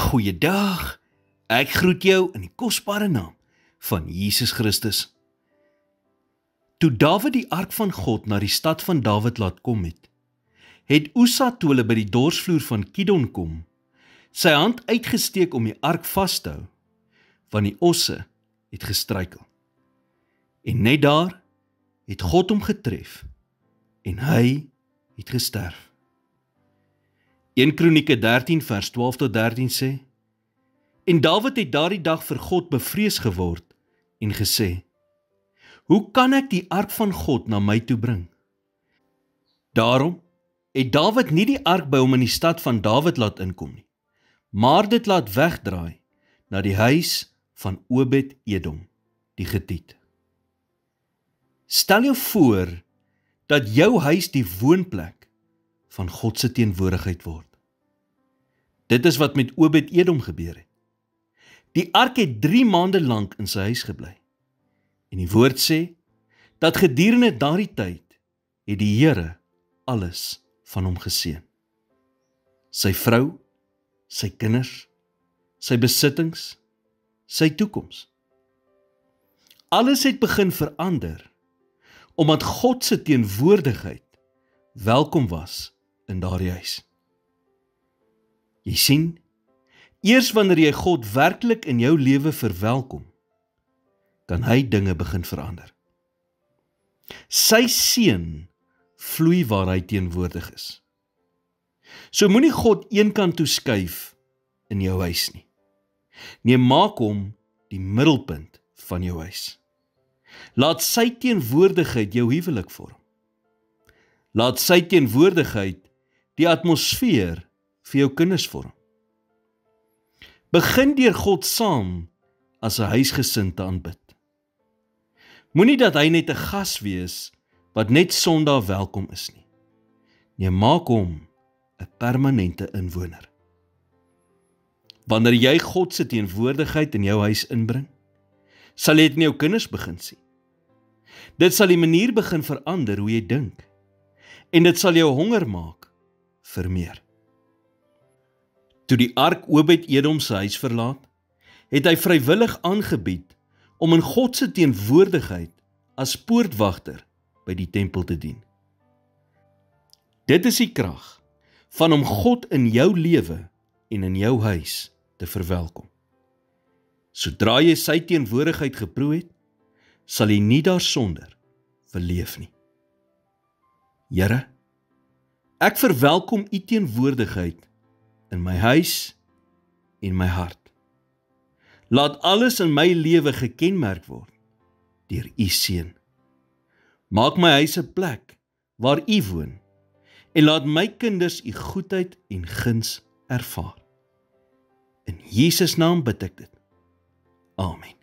Goeiedag, ek groet jou in die kosbare naam van Jesus Christus. Toe Dawid die ark van God na die stad van Dawid laat kom het Ussa toe hulle by die dorsvloer van Kidon kom, sy hand uitgesteek om die ark vas te hou, want die osse het gestruikel. En net daar het God hom getref en hy het gesterf. 1 Kronieke 13 vers 12 tot 13 sê, en Dawid het daardie dag vir God bevrees geword en gesê, hoe kan ek die ark van God na my toe bring? Daarom het Dawid nie die ark by hom in die stad van Dawid laat inkom nie, maar dit laat wegdraai na die huis van Obed-Edom, die Getiet. Stel jou voor dat jou huis die woonplek van God se teenwoordigheid word. Dit is wat met Obed-Edom gebeur het. Die ark het 3 maande lank in sy huis gebly. En die woord sê, dat gedurende daardie tyd het die Here alles van hom geseën. Sy vrou, sy kinders, sy besittings, sy toekoms. Alles het begin verander, omdat God se teenwoordigheid welkom was in daardie huis. Jy sien, eers wanneer jy God werklik in jou lewe verwelkom, kan hy dinge begin verander. Sy seën vloei waar hy teenwoordig is. So moenie God eenkant toe skuif in jou huis nie. Nee, maak hom die middelpunt van jou huis. Laat sy teenwoordigheid jou huwelik vorm. Laat sy teenwoordigheid die atmosfeer vir jou kinders vorm. Begin deur God saam as 'n huisgesin te aanbid. Moenie dat hy net 'n gas wees wat net Sondag welkom is nie. Nee, maak hom 'n permanente inwoner. Wanneer jy God se teenwoordigheid in jou huis inbring, sal jy dit in jou kinders begin sien. Dit sal die manier begin verander hoe jy dink, en dit sal jou honger maak vir meer. Toe die ark Obed-Edom se huis verlaat, het hy vrywillig aangebied om in God se teenwoordigheid as poortwagter by die tempel te dien. Dit is die krag van om God in jou lewe en in jou huis te verwelkom. Sodra jy sy teenwoordigheid geproe het, sal jy nie daarsonder verleef nie. Here, ek verwelkom u teenwoordigheid in my huis en my hart. Laat alles in my lewe gekenmerk word deur u seën. Maak my huis 'n plek waar u woon en laat my kinders u goedheid en guns ervaar. In Jesus naam bid ek dit. Amen.